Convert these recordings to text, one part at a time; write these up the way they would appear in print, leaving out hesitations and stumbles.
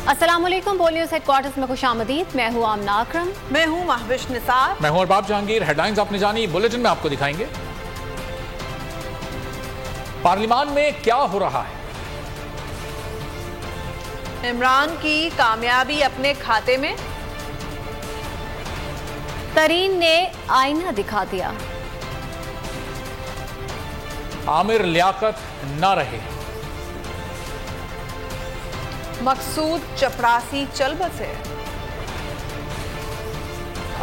अस्सलामुअलैकुम। बोल news headquarters में खुशामदीद। मैं हूँ आमना अकरम। मैं हूँ महविश निसार। मैं हूँ अरबाब जहांगीर। हेडलाइंस आपने जानी, बुलेटिन में आपको दिखाएंगे। पार्लियामान में क्या हो रहा है? इमरान की कामयाबी अपने खाते में। तरीन ने आईना दिखा दिया। आमिर लियाकत न रहे। मकसूद चपरासी चल बसे।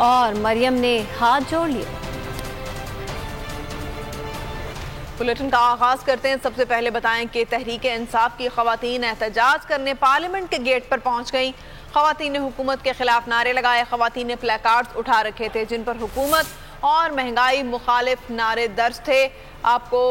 और मरियम ने हाथ जोड़ लिए। बुलेटिन का आगाज करते हैं। सबसे पहले बताएं कि तहरीक इंसाफ की खवातीन एहतजाज करने पार्लियामेंट के गेट पर पहुंच गईं। खवातीन ने हुकूमत के खिलाफ नारे लगाए। खवातीन ने प्लेकार्ड्स उठा रखे थे जिन पर हुकूमत और महंगाई मुखालिफ नारे दर्ज थे। आपको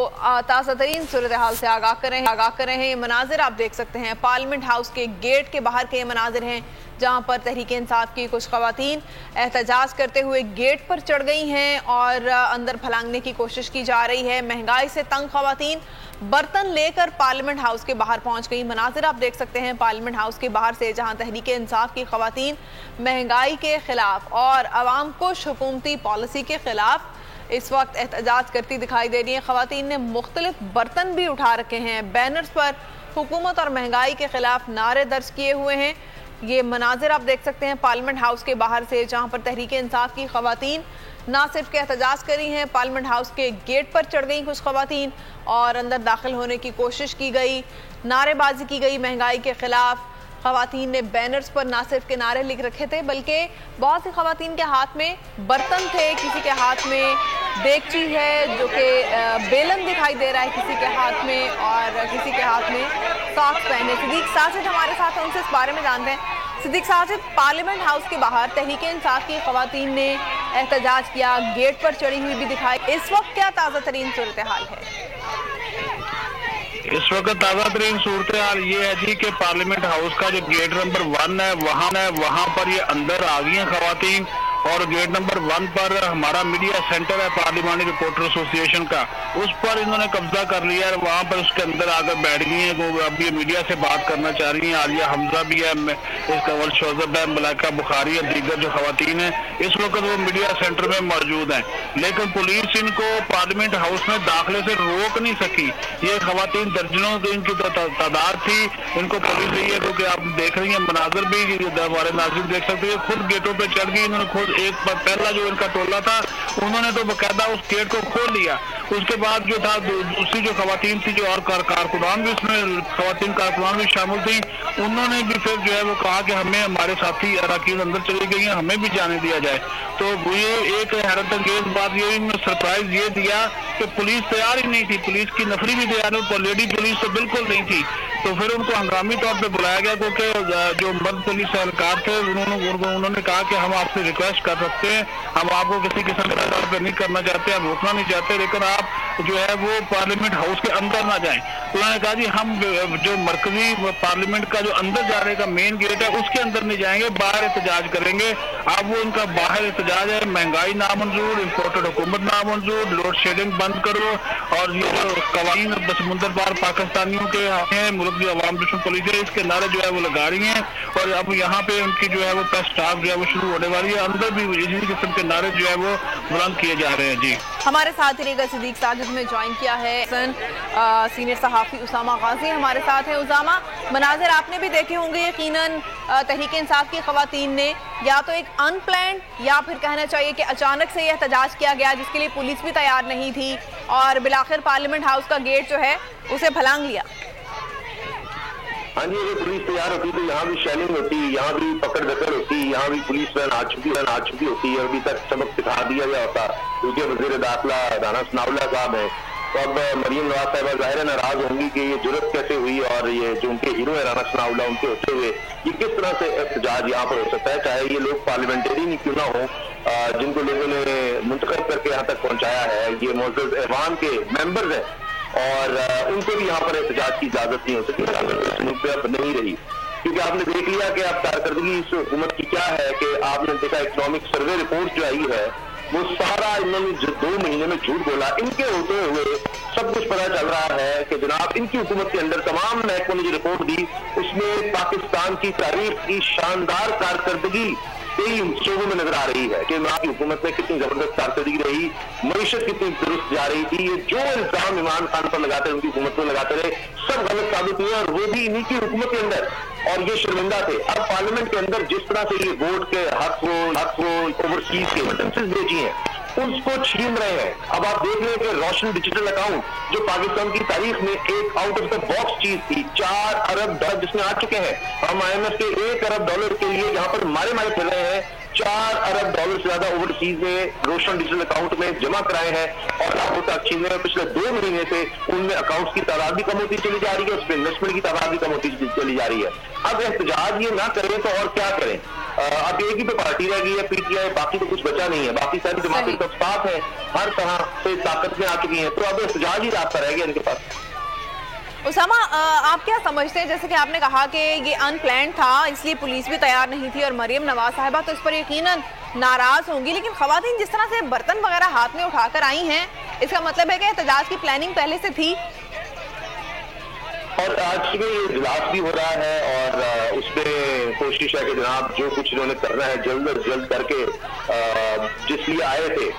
ताज़ा तरीन सूरत हाल से आगाह कर रहे हैं। ये मनाजिर आप देख सकते हैं, पार्लियामेंट हाउस के गेट के बाहर के ये मनाजिर हैं जहां पर तहरीक इंसाफ की कुछ खवातीन एहतजाज करते हुए गेट पर चढ़ गई हैं और अंदर फलांगने की कोशिश की जा रही है। महंगाई से तंग खवातीन बर्तन लेकर पार्लियामेंट हाउस के बाहर पहुंच गई। मनाजिर आप देख सकते हैं पार्लियामेंट हाउस के बाहर से, जहां तहरीक इंसाफ की खवातीन महंगाई के खिलाफ और अवाम कुश हुकूमती पॉलिसी के खिलाफ इस वक्त एहतजाज करती दिखाई दे रही है। खवातीन ने मुख्तलिफ बर्तन भी उठा रखे हैं। बैनर्स पर हुकूमत और महंगाई के खिलाफ नारे दर्ज किए हुए हैं। ये मनाजिर आप देख सकते हैं पार्लियामेंट हाउस के बाहर से, जहां पर तहरीक इंसाफ की खवातीन ना सिर्फ के एहतजाज करी हैं, पार्लियामेंट हाउस के गेट पर चढ़ गई कुछ खवातीन और अंदर दाखिल होने की कोशिश की गई, नारेबाजी की गई महंगाई के खिलाफ। खवातीन ने बैनर्स पर ना सिर्फ के नारे लिख रखे थे बल्कि बहुत सी खवातीन के हाथ में बर्तन थे, किसी के हाथ में देगची है जो कि बेलन दिखाई दे रहा है किसी के हाथ में, और किसी के हाथ में सॉक्स पहने। सिद्दीक साजिद हमारे साथ हैं, उनसे इस बारे में जानते हैं। सिद्दीक साजिद, पार्लियामेंट हाउस के बाहर तहरीक इंसाफ की खवातीन ने एहतजाज किया, गेट पर चढ़ी हुई भी दिखाई। इस वक्त क्या ताज़ा तरीन सूरत हाल है? इस वक्त ताज़ा तरीन सूरत हाल ये है जी कि पार्लियामेंट हाउस का जो गेट नंबर 1 है वहाँ पर ये अंदर आ गई हैं खवातीन, और गेट नंबर 1 पर हमारा मीडिया सेंटर है पार्लियामानी रिपोर्टर एसोसिएशन का, उस पर इन्होंने कब्जा कर लिया है। वहाँ पर उसके अंदर आकर बैठ गई हैं। वो अब ये मीडिया से बात करना चाह रही हैं। आलिया हमजा भी है, इसका वल शोजब है, मलाइका बुखारी है, दीगर जो खवातीन है इस वक्त वो मीडिया सेंटर में मौजूद हैं। लेकिन पुलिस इनको पार्लियामेंट हाउस में दाखिले से रोक नहीं सकी। ये खवातीन दर्जनों इनकी तादाद थी, इनको पुलिस रही है, क्योंकि आप देख रही हैं मनाजर भी हमारे नाज़रीन देख सकते हैं, खुद गेटों पर चढ़ गई। इन्होंने खुद एक पहला जो इनका टोला था उन्होंने तो बाकायदा उस गेट को खोल लिया। उसके बाद जो था दूसरी जो खवातीन थी, जो और कारकुनान भी उसमें खवातीन कारकुनान भी शामिल थी, उन्होंने भी फिर जो है वो कहा कि हमें हमारे साथी अरकान अंदर चली गई हैं, हमें भी जाने दिया जाए। तो ये एक हैरत अंगेज बात ये सरप्राइज ये दिया कि पुलिस तैयार ही नहीं थी, पुलिस की नफरी भी तैयार नहीं, लेडी पुलिस तो बिल्कुल नहीं थी। तो फिर उनको हंगामी तौर पे बुलाया गया, क्योंकि जो मर्द पुलिस एहलकार थे उन्होंने कहा कि हम आपसे रिक्वेस्ट कर सकते हैं, हम आपको किसी किस्म के तौर पर नहीं करना चाहते, हम रोकना नहीं चाहते, लेकिन आप जो है वो पार्लियामेंट हाउस के अंदर ना जाएं। तो उन्होंने कहा जी हम जो मरकजी पार्लियामेंट का जो अंदर जाने का मेन गेट है उसके अंदर नहीं जाएंगे, बाहर एहतजाज करेंगे। अब वो उनका बाहर एहतजाज है, महंगाई नामंजूर, इम्पोर्टेड हुकूमत नामंजूर, लोड शेडिंग बंद करो, और ये जो कवानीन समुंदर पार पाकिस्तानियों के हैं, मुल्क की अवाम दुश्मन पुलिस है, इसके नारे जो है वो लगा रही हैं। और अब यहाँ पे उनकी जो है वो प्रेस स्टाफ जो है वो शुरू होने वाली है, अंदर भी इसी किस्म के नारे जो है वो बुलंद किए जा रहे हैं। जी हमारे साथ ही सिद्दीक साजिद में ज्वाइन किया है सीनियर सहाफ़ी उसामा गाजी हमारे साथ हैं। उसामा, मनाजिर आपने भी देखे होंगे यकीनन, तहरीक इंसाफ की खवातीन ने या तो एक अनप्लान्ड या फिर कहना चाहिए कि अचानक से ये एहतजाज किया गया जिसके लिए पुलिस भी तैयार नहीं थी, और बिलाखिर पार्लियामेंट हाउस का गेट जो है उसे फलांग लिया। हाँ जी, अगर पुलिस तैयार होती तो यहाँ भी शेलिंग होती, यहाँ भी पकड़ दखल होती, यहाँ भी पुलिस वैन आ चुकी होती है, अभी तक सबक सिखा दिया गया होता। क्योंकि वज़ीर दाखिला राना सनाउल्लाह साहब हैं, तो अब मरियम नवाज साहिबा ज़ाहिर नाराज होंगी कि ये जुर्रत कैसे हुई, और ये जो उनके हीरो है राना सनाउल्लाह, उनके होते हुए ये किस तरह से एहतजाज यहाँ पर हो सकता है, चाहे ये लोग पार्लियामेंटेरियन क्यों ना हो, जिनको लोगों ने मुंतखब करके यहाँ तक पहुँचाया है, ये मौजूद ऐवान के मेंबर्स हैं, और उनको भी यहाँ पर एहतजाज की इजाजत नहीं हो सकी, अब नहीं रही। क्योंकि आपने देख लिया कि अब कारकर्दगी इस हुकूमत की क्या है, कि आपने देखा इकोनॉमिक सर्वे रिपोर्ट जो आई है वो सारा इन्होंने 2 महीने में झूठ बोला। इनके होते हुए सब कुछ पता चल रहा है कि जनाब इनकी हुकूमत के अंदर तमाम महकमों ने जो रिपोर्ट दी उसमें पाकिस्तान की तारीख की शानदार कारकर्दगी कई शोबों में नजर आ रही है कि इमरान की हुकूमत में कितनी जबरदस्त कारकर्दगी रही, मईशत कितनी दुरुस्त जा रही थी। ये जो इल्जाम इमरान खान पर लगाते रहे, उनकी हुकूमत पर लगाते रहे, सब गलत साबित हुए और वो भी इन्हीं की हुकूमत के अंदर, और ये शर्मिंदा थे। अब पार्लियामेंट के अंदर जिस तरह से ये वोट के हक वो ओवरसीज के वैकेंसीज भेजी हैं उसको छीन रहे हैं। अब आप देख रहे हैं कि रोशन डिजिटल अकाउंट जो पाकिस्तान की तारीख में एक आउट ऑफ द बॉक्स चीज थी, 4 अरब डॉलर जिसमें आ चुके हैं। हम IMF के 1 अरब डॉलर के लिए यहाँ पर मारे फिर रहे हैं, 4 अरब डॉलर से ज्यादा ओवरसीज में रोशन डिजिटल अकाउंट में जमा कराए हैं और लाखों तक छीन रहे हैं। पिछले 2 महीने से उनमें अकाउंट्स की तादाद भी कम होती चली जा रही है, उस पर इन्वेस्टमेंट की तादाद भी कम होती चली जा रही है। अब एहतजाज ये ना करें तो और क्या करें? अब एक ही पे पार्टी रह गई है PTI, बाकी तो कुछ बचा नहीं है, बाकी सारी जमातें तो साथ है, हर तरह से ताकत में आ चुकी हैं, तो अब एहतजाज ही रास्ता रह गया इनके पास। उसामा, आप क्या समझते हैं, जैसे कि आपने कहा कि ये अनप्लान्ड था इसलिए पुलिस भी तैयार नहीं थी और मरियम नवाज साहिबा तो इस पर यकीनन नाराज होंगी, लेकिन खवातीन जिस तरह से बर्तन वगैरह हाथ में उठाकर आई हैं इसका मतलब है कि एहतजाज की प्लानिंग पहले से थी? और आज में ये इजलास भी हो रहा है और उसमें कोशिश है कि जनाब जो कुछ इन्होंने करना है जल्द अज जल्द करके जिस लिए आए थे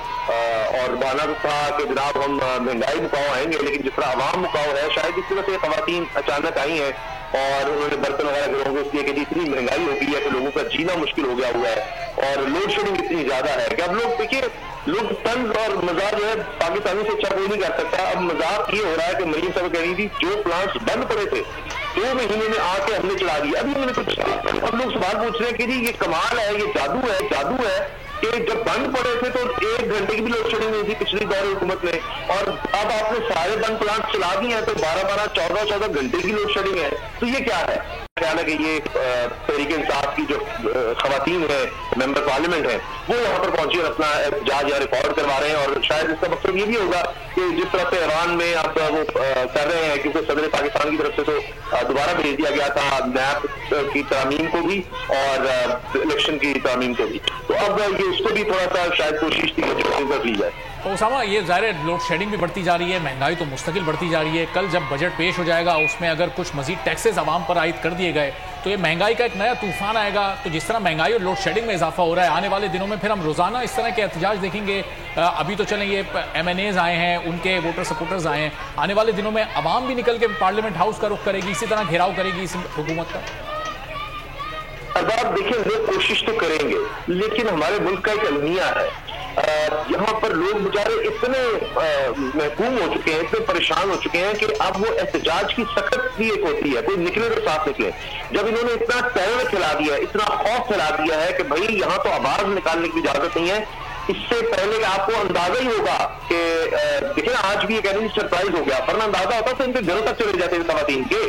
और बहाना तो था कि जनाब हम महंगाई मुकाओ आएंगे, लेकिन जिस तरह आवाम मुकाओ है शायद इस तरह से खवातीन अचानक आई हैं और उन्होंने बर्तन वगैरह गिरोगे इसलिए कि इतनी महंगाई हो गई है कि लोगों का जीना मुश्किल हो गया हुआ है और लोड शेडिंग इतनी ज्यादा है कि अब लोग देखिए लोग तंज और मजाक जो है पाकिस्तानी से अच्छा कोई नहीं कर सकता। अब मजाक ये हो रहा है कि मरीम साहब कह रही थी जो प्लांट्स बंद पड़े थे 2 महीने में आके हमने चला दिया, अभी हमने कुछ। अब लोग सवाल पूछ रहे हैं कि जी ये कमाल है, ये जादू है कि जब बंद पड़े थे तो 1 घंटे की भी लोड शेडिंग नहीं थी पिछली दौर हुकूमत में, और अब आपने सारे बंद प्लांट चला दिए हैं तो 12-12, 14-14 घंटे की लोड शेडिंग है। तो ये क्या है? ख्याल है कि ये तहरीक इंसाफ की जो खवातीन है, मेंबर पार्लियामेंट है, वो यहाँ पर पहुंची और अपना एहतजाज या रिकॉर्ड करवा रहे हैं और शायद इसका मकसद ये भी होगा कि जिस तरह से ईरान में अब वो कर रहे हैं, क्योंकि सदर पाकिस्तान की तरफ से तो दोबारा भेज दिया गया था नैब की तरमीम को भी और इलेक्शन की तरमीम को भी, तो अब ये उसको भी थोड़ा सा शायद कोशिश थी कि ली जाए। तो उसामा, ये ज़ाहिर लोड शेडिंग भी बढ़ती जा रही है, महंगाई तो मुस्तकिल बढ़ती जा रही है। कल जब बजट पेश हो जाएगा उसमें अगर कुछ मजीद टैक्सेस आवाम पर आयद कर दिए गए तो ये महंगाई का एक नया तूफान आएगा। तो जिस तरह महंगाई और लोड शेडिंग में इजाफा हो रहा है, आने वाले दिनों में फिर हम रोजाना इस तरह के एहतजाज देखेंगे। अभी तो चलें ये MNAs आए हैं, उनके वोटर सपोर्टर्स आए हैं, आने वाले दिनों में आवाम भी निकल के पार्लियामेंट हाउस का रुख करेगी, इसी तरह घेराव करेगी इस हुकूमत का। अब आप देखिए लोग कोशिश तो करेंगे, लेकिन हमारे मुल्क का एक अलमिया है, यहाँ पर लोग बेचारे इतने महकूम हो चुके हैं, इतने परेशान हो चुके हैं कि अब वो एहतजाज की सख्त भी एक होती है, कोई निकले तो साथ निकले। जब इन्होंने इतना टेरर फैला दिया है, इतना खौफ फैला दिया है कि भाई यहाँ तो आवाज निकालने की इजाजत नहीं है, इससे पहले आपको अंदाजा ही होगा कि देखिए आज भी ये कहने सरप्राइज हो गया, वरना अंदाजा होता तो इनके घरों तक चले जाते थे खवातीन के।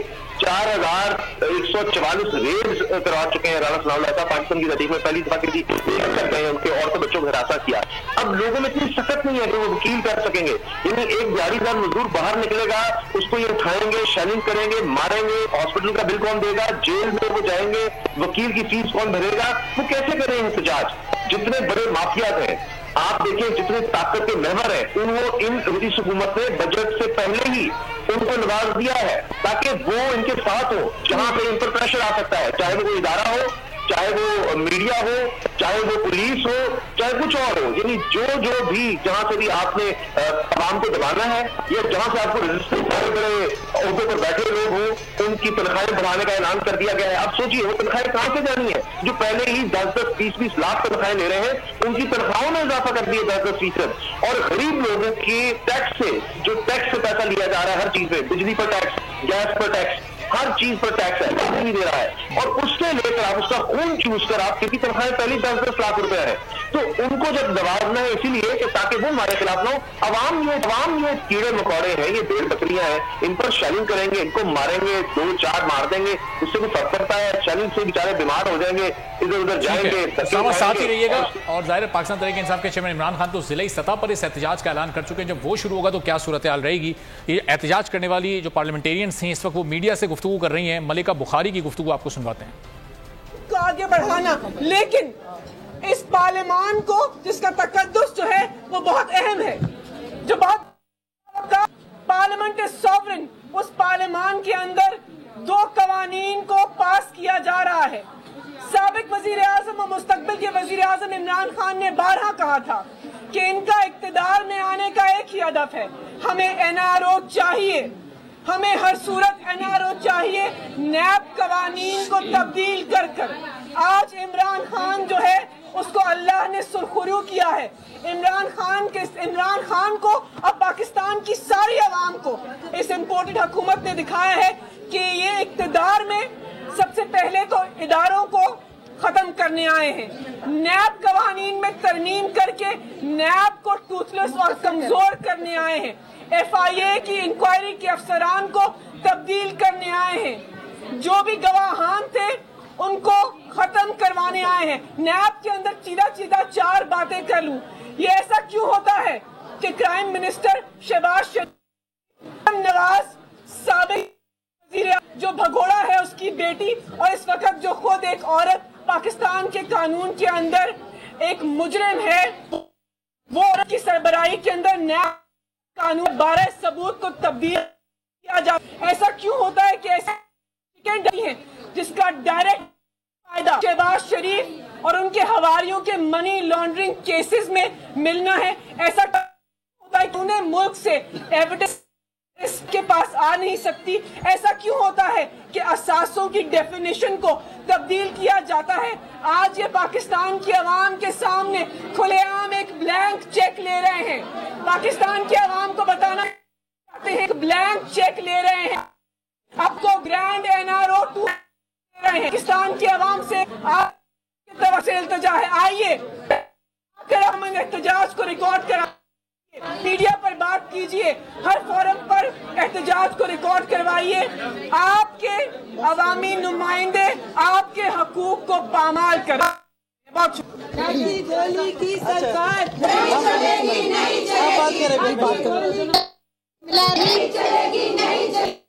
4144 रेड्स करवा चुके हैं राणा सनाउल्लाह साहब, पाकिस्तान की तारीख में पहली दफा किसी करते हैं उनके औरतों बच्चों को हिरासा किया। अब लोगों में इतनी सख्त नहीं है कि वो वकील कर सकेंगे, यानी एक दिहाड़ीदार मजदूर बाहर निकलेगा, उसको ये उठाएंगे, शैलिंग करेंगे, मारेंगे, हॉस्पिटल का बिल कौन देगा, जेल में वो जाएंगे, वकील की फीस कौन भरेगा, वो कैसे करें एहतजाज? जितने बड़े माफियात हैं आप देखिए, जितने ताकत के महवर हैं, उनको इन इस हुकूमत ने बजट से पहले ही उनको नवाज दिया है ताकि वो इनके साथ हो, जहां पे इन पर प्रेशर आ सकता है, चाहे वो कोई इदारा हो, चाहे वो मीडिया हो, चाहे वो पुलिस हो, चाहे कुछ और हो, यानी जो भी जहां से भी आपने आवाम को दबाना है या जहां से आपको रेजिस्टेंस बड़े ओहदों पर बैठे लोग हो उनकी तनख्वाहें बढ़ाने का ऐलान कर दिया गया है। अब सोचिए वो तनख्वाहें कहां से जानी है? जो पहले ही 10-10, 20-20 लाख तनख्वाहें ले रहे हैं, उनकी तनख्वाहों में इजाफा कर दिया 10-10%। और गरीब लोगों के टैक्स से, जो टैक्स से पैसा लिया जा रहा है हर चीज पे, बिजली पर टैक्स, गैस पर टैक्स, हर चीज पर टैक्स है, नहीं दे रहा है, और उससे लेकर आप उसका खून चूस कर आप किसी तनख्वाहें पहले 10-10 लाख रुपए है, तो उनको जब दबाना है इसीलिए कि ताकि वो हमारे खिलाफ ना हो। अवाम ये कीड़े मकोड़े हैं, ये भेड़ बकरियां हैं, इन पर शैलिंग करेंगे, इनको मारेंगे, 2-4 मार देंगे, उससे कोई फर्क पड़ता है? शैलिंग से बेचारे बीमार हो जाएंगे, इधर उधर जाएंगे। साथ ही रहिएगा। और जाहिर पाकिस्तान तहरीक इंसाफ के चेयरमैन इमरान खान तो जिले सतह पर इस एहतजाज का ऐलान कर चुके हैं, जब वो शुरू होगा तो क्या सूरत हाल रहेगी? ये एहतजाज करने वाली जो पार्लियामेंटेरियंस हैं इस वक्त वो मीडिया से गुफ्तगू कर रही हैं। मलिका बुखारी की गुफ्तगू आपको सुनवाते हैं। को आगे बढ़ाना, लेकिन इस पार्लियामान को जिसका तकद्दुस जो है वो बहुत अहम है, जो बहुत पार्लियामेंट इज सॉवरेन, उस पार्लियामान के अंदर 2 कवानीन को पास किया जा रहा है। साबिक वजीर आजम और मुस्तकबिल के वजीर आजम इमरान खान ने बारहा कहा था कि इनका इक्तिदार में आने का एक ही हदफ है, हमें एनआरओ चाहिए, हमें हर सूरत एनआरओ चाहिए। नैब कवानीन को तब्दील कर कर आज इमरान खान जो है उसको अल्लाह ने सुरखरू किया है। इमरान खान को अब पाकिस्तान की सारी आवाम को इस इम्पोर्टेड हुकूमत ने दिखाया है कि ये इक्तिदार में सबसे पहले तो इदारों को खत्म करने आए हैं। नैब कवानीन में तरमीम करके नैब को टूथलेस और कमजोर करने आए हैं। FIA की इंक्वायरी के अफसरान को तब्दील करने आए हैं। जो भी गवाहान थे उनको खत्म करवाने आए हैं। नैब के अंदर सीधा 4 बातें कर लूं। ये ऐसा क्यों होता है कि क्राइम मिनिस्टर शहबाज शरीफ, नवाज, साबिक जो भगोड़ा है उसकी बेटी, और इस वक्त जो खुद एक औरत पाकिस्तान के कानून के अंदर एक मुजरिम है, वो औरत की सरबराही के अंदर नया कानून 12 सबूत को तब्दील किया जा। ऐसा क्यों होता है कि ऐसे है जिसका डायरेक्ट फायदा शहबाज शरीफ और उनके हवारियों के मनी लॉन्ड्रिंग केसेस में मिलना है? ऐसा होता है कि उन्हें मुल्क से एविडेंस इसके पास आ नहीं सकती। ऐसा क्यों होता है कि असासों की डेफिनेशन को तब्दील किया जाता है? आज ये पाकिस्तान की आवाम के सामने खुलेआम एक ब्लैंक चेक ले रहे हैं। पाकिस्तान की आवाम को बताना चाहते हैं एक ब्लैंक चेक ले रहे हैं, आपको ग्रैंड NRO 2 ले रहे हैं। पाकिस्तान की आवाम से आपकी तरफ से इल्तिजा है, आइए हम एहतजाज को रिकॉर्ड करा, मीडिया पर बात कीजिए, हर फोरम पर एहतजाज को रिकॉर्ड करवाइए। आपके अवामी नुमाइंदे आपके हकूक को पामाल करें। बहुत की सरकार नहीं चलेगी, नहीं चलेगी, नहीं चलेगी, नहीं चलेगी,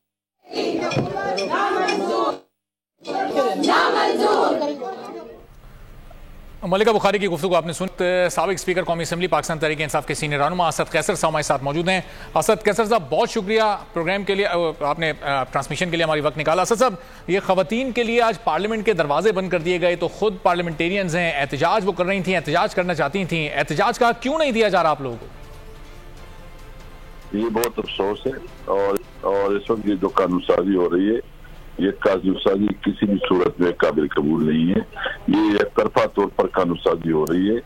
मलिका बुखारी की गुफ्तगू आपने सुन। साबिक स्पीकर कौमी असम्बली पाकिस्तान तहरीक इंसाफ के सीनियर रहनुमा असद कैसर साहब हमारे साथ मौजूद हैं। असद कैसर साहब, बहुत शुक्रिया प्रोग्राम के लिए, आपने ट्रांसमिशन के लिए हमारी वक्त निकाला। असद साहब, ये खवातीन के लिए आज पार्लियामेंट के दरवाजे बंद कर दिए गए, तो खुद पार्लियामेंटेरियंस हैं, एहतजाज वो कर रही थी, एहतजाज करना चाहती थी, एहतजाज का क्यों नहीं दिया जा रहा आप लोगों को? ये बहुत अफसोस है और इस वक्त ये जो कानून साजी हो रही है, ये कानून साजी किसी भी सूरत में काबिल कबूल नहीं है। ये एक तरफा तौर पर कानून साजी हो रही है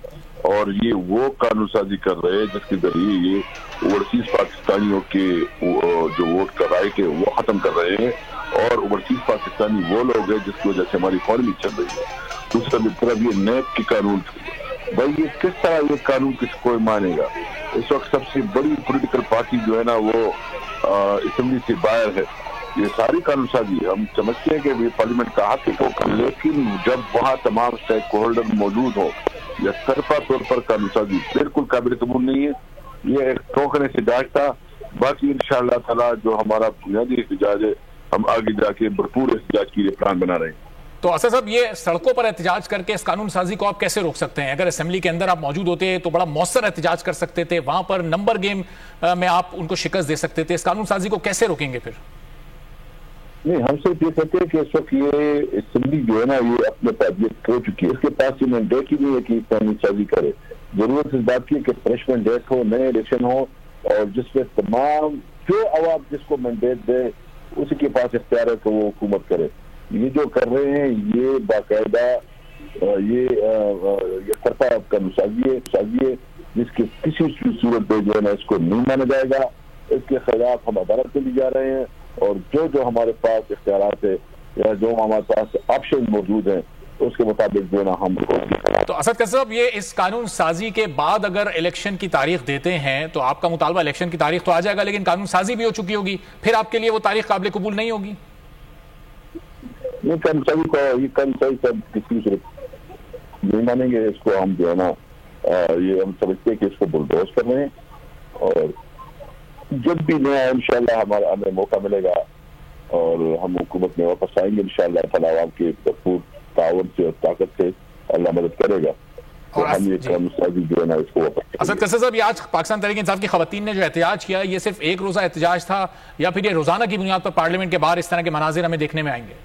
और ये वो कानून साजी कर रहे हैं जिसके जरिए ये ओवरसीज पाकिस्तानियों के जो वोट का राइट है वो खत्म कर रहे हैं और ओवरसीज पाकिस्तानी वो लोग हैं जिसकी वजह से हमारी इकॉनमी चल रही है। दूसरा तरफ ये नैब की कानून, भाई ये किस तरह ये कानून किसको मानेगा? इस वक्त सबसे बड़ी पॉलिटिकल पार्टी जो है ना वो असेंबली से बाहर है। ये सारी कानून साजी हम समझते हैं कि ये पार्लियामेंट का हक है, लेकिन जब वहाँ तमाम स्टेक होल्डर मौजूद हो, या तरफा तौर पर कानून साजी बिल्कुल काबिल कबूल नहीं है। ये एक टोकने से डांटता, बाकी इंशाअल्लाह ताला जो हमारा बुनियादी एहतजाज है, हम आगे जाके भरपूर एहतजाज के लिए प्लान बना रहे हैं। तो असद साहब, ये सड़कों पर एहतजाज करके इस कानून साजी को आप कैसे रोक सकते हैं? अगर असेंबली के अंदर आप मौजूद होते तो बड़ा मौसर एहतजाज कर सकते थे, वहां पर नंबर गेम में आप उनको शिकस्त दे सकते थे। इस कानून साजी को कैसे रोकेंगे फिर? नहीं, हम सिर्फ ये कहते हैं कि इस वक्त ये असेंबली जो है ना ये अपने पास हो चुकी है, इसके पास ये मैंडेट ही नहीं है कि कानून साजी करे। जरूरत इस बात की कि फ्रेश मैंडेट हो, नए इलेक्शन हो और जिसमें तमाम जो आवाम जिसको मैंडेट दे उसी के पास इख्तियार है कि वो हुकूमत करे। ये जो कर रहे हैं ये बाकायदा ये तरफा कानून साजी है जिसके किसी सूरत में जो है ना इसको नहीं माना जाएगा। इसके खिलाफ हम अदालत में भी जा रहे हैं और जो हमारे पास इख्तियारात है या जो हमारे पास ऑप्शन मौजूद हैं उसके मुताबिक जो ना हम। तो असद कैसर साहब, ये इस कानून साजी के बाद अगर इलेक्शन की तारीख देते हैं तो आपका मुतालबा इलेक्शन की तारीख तो आ जाएगा, लेकिन कानून साजी भी हो चुकी होगी, फिर आपके लिए वो तारीख काबिल कबूल नहीं होगी? ये कानून साजी को ये कानून साजी सब किसी सूरत नहीं मानेंगे। इसको हम जो है ना ये हम समझते हैं कि इसको बुलडोज कर रहे हैं और जब भी नया इंशाल्लाह हमें मौका मिलेगा और हम हुकूमत में वापस आएंगे इंशाल्लाह ताला आवाम के भरपूर ताउन से और ताकत से अल्लाह मदद करेगा। तो हम ये कानूनसाजी जो है ना इसको असद कसर साहब, ये आज पाकिस्तान तहरीक इंसाफ की खवातीन ने जो एहतजाज किया, ये सिर्फ एक रोजा एहतजाज था या फिर ये रोजाना की बुनियाद पर पार्लियामेंट के बाहर इस तरह के मनाजिर हमें देखने में आएंगे?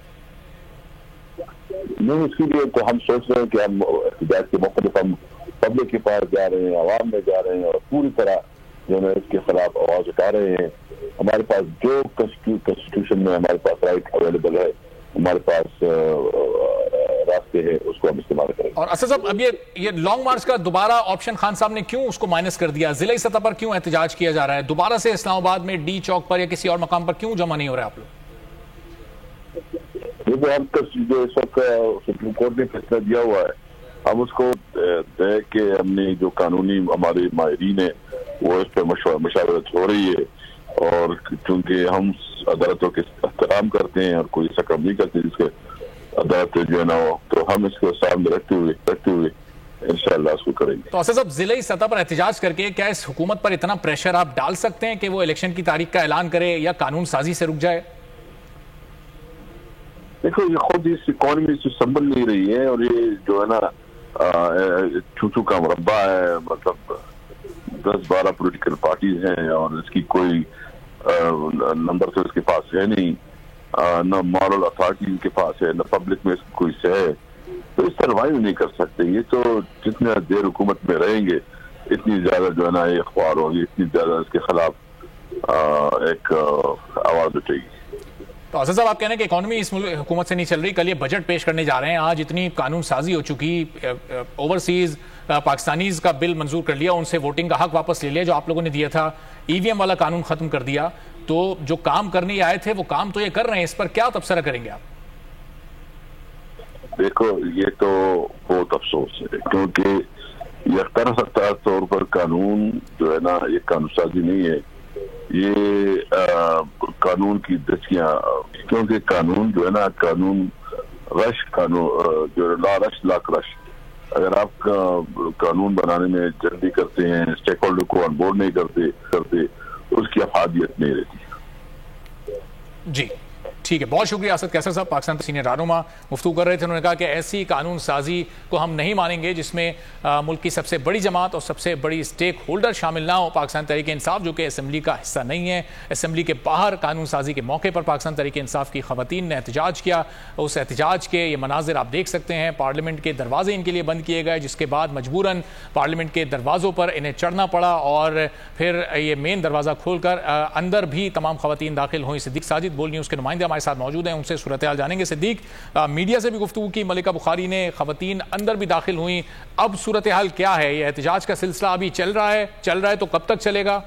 नहीं, इसके लिए तो हम सोच रहे हैं कि हम एहतजाज के मौके पर हम पब्लिक के पास जा रहे हैं, आवाम में जा रहे हैं और पूरी तरह जो है इसके खिलाफ आवाज उठा रहे हैं। हमारे पास जो कॉन्स्टिट्यूशन में हमारे पास राइट अवेलेबल है, हमारे पास रास्ते हैं, उसको हम इस्तेमाल करेंगे। और असद साहब, अब ये लॉन्ग मार्च का दोबारा ऑप्शन खान साहब ने क्यों उसको माइनस कर दिया? जिले सतह पर क्यों एहतजाज किया जा रहा है? दोबारा से इस्लामाबाद में डी चौक पर या किसी और मकाम पर क्यों जमा नहीं हो रहे आप लोग? देखो, हम जो इस वक्त सुप्रीम कोर्ट ने फैसला दिया हुआ है, हम उसको देख के हमने जो कानूनी हमारे माहिरीन है वो इस पर मशावरत हो रही है, और चूंकि हम अदालतों के एहतराम करते हैं और कोई ऐसा काम नहीं करते जिसके अदालत जो है ना हो, तो हम इसको सामने रखते हुए इंशाअल्लाह इसको करेंगे। तो असद साहब, जिले सतह पर एहतजाज करके क्या इस हुकूमत पर इतना प्रेशर आप डाल सकते हैं कि वो इलेक्शन की तारीख का ऐलान करे या कानून साजी से रुक जाए? देखो, ये खुद इस इकोनॉमी से संभल नहीं रही है और ये जो है ना छू का मुरब्बा है, मतलब 10-12 पॉलिटिकल पार्टीज हैं और इसकी कोई नंबर तो इसके पास है नहीं, न मॉरल अथॉरिटी इनके पास है, न पब्लिक में इसकी कोई से है, तो इस सर्वाइव नहीं कर सकते। ये तो जितने देर हुकूमत में रहेंगे इतनी ज्यादा जो है ना ये अखबार होगी, इतनी ज्यादा इसके खिलाफ एक आवाज उठेगी। तो असद साहब, आप कह रहे हैं कि इकोनॉमी इस हुकूमत से नहीं चल रही। कल ये बजट पेश करने जा रहे हैं, आज इतनी कानून साजी हो चुकी, ओवरसीज पाकिस्तानीज का बिल मंजूर कर लिया, उनसे वोटिंग का हक वापस ले लिया जो आप लोगों ने दिया था, ईवीएम वाला कानून खत्म कर दिया, तो जो काम करने आए थे वो काम तो ये कर रहे हैं, इस पर क्या तबसरा करेंगे आप? देखो, ये तो बहुत अफसोस है क्योंकि यकतर सत्ता तौर पर कानून जो है ना ये कानून साजी नहीं है, ये कानून की दस्तियां, क्योंकि कानून जो है ना कानून रश कानून जो लॉ क्रश, अगर आप कानून बनाने में जल्दी करते हैं, स्टेक होल्डर को ऑन बोर्ड नहीं करते उसकी अफादियत नहीं रहती। जी ठीक है, बहुत शुक्रिया असद कैसर साहब, पाकिस्तान सीनियर रहनुमा गुफ्तगू कर रहे थे। उन्होंने कहा कि ऐसी कानून साजी को हम नहीं मानेंगे जिसमें मुल्क की सबसे बड़ी जमात और सबसे बड़ी स्टेक होल्डर शामिल ना हो। पाकिस्तान तहरीक इंसाफ जो कि असम्बली का हिस्सा नहीं है, असम्बली के बाहर कानून साजी के मौके पर पाकिस्तान तहरीक इंसाफ की खवातीन ने एहतजाज किया। उस एहतजाज के ये मनाजिर आप देख सकते हैं, पार्लियामेंट के दरवाजे इनके लिए बंद किए गए, जिसके बाद मजबूरन पार्लियामेंट के दरवाज़ों पर इन्हें चढ़ना पड़ा और फिर ये मेन दरवाज़ा खोलकर अंदर भी तमाम खवातीन दाखिल हुई। सिद्दीक साजिद बोल न्यूज़ के नुमाइंदे हमारे साथ मौजूद हैं, उनसे सूरत हाल जानेंगे। सिद्दीक, मीडिया से भी गुफ्तगू की, मलिका बुखारी ने, खवातीन अंदर भी दाखिल हुई, अब सूरत हाल क्या है? ये एहतजाज का सिलसिला अभी चल रहा है तो कब तक चलेगा?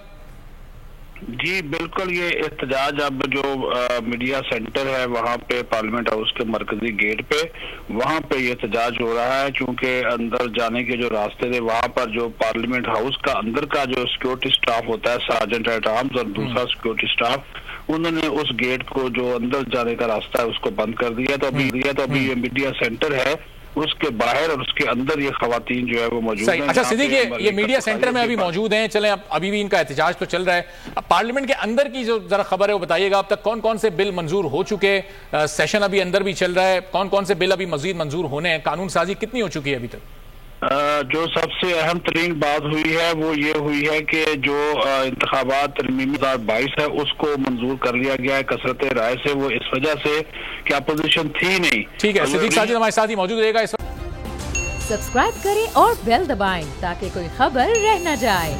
जी बिल्कुल, ये एहतजाज अब जो मीडिया सेंटर है वहाँ पे पार्लियामेंट हाउस के मरकजी गेट पे, वहाँ पे ये एहतजाज हो रहा है क्योंकि अंदर जाने के जो रास्ते थे वहाँ पर जो पार्लियामेंट हाउस का अंदर का जो सिक्योरिटी स्टाफ होता है, सार्जेंट एट आर्म्स और दूसरा सिक्योरिटी स्टाफ, उन्होंने उस गेट को जो अंदर जाने का रास्ता है उसको बंद कर दिया। तो अभी ये मीडिया सेंटर है, उसके बाहर और उसके अंदर ये खवातीन जो है वो मौजूद है। अच्छा सिद्दीक, ये मीडिया सेंटर में अभी मौजूद हैं, चलें अभी भी इनका एहतजाज तो चल रहा है। अब पार्लियामेंट के अंदर की जो जरा खबर है वो बताइएगा, अब तक कौन कौन से बिल मंजूर हो चुके, सेशन अभी अंदर भी चल रहा है, कौन कौन से बिल अभी मजीद मंजूर होने हैं, कानून साजी कितनी हो चुकी है अभी तक? जो सबसे अहम तरीन बात हुई है वो ये हुई है कि जो इंतखाबात तरमीमी 2022 है उसको मंजूर कर लिया गया है कसरत राय से, वो इस वजह से कि अपोजिशन थी नहीं। ठीक है, सिद्दीक साजिद हमारे साथ ही मौजूद रहेगा। सब्सक्राइब करें और बेल दबाएं ताकि कोई खबर रह न जाए।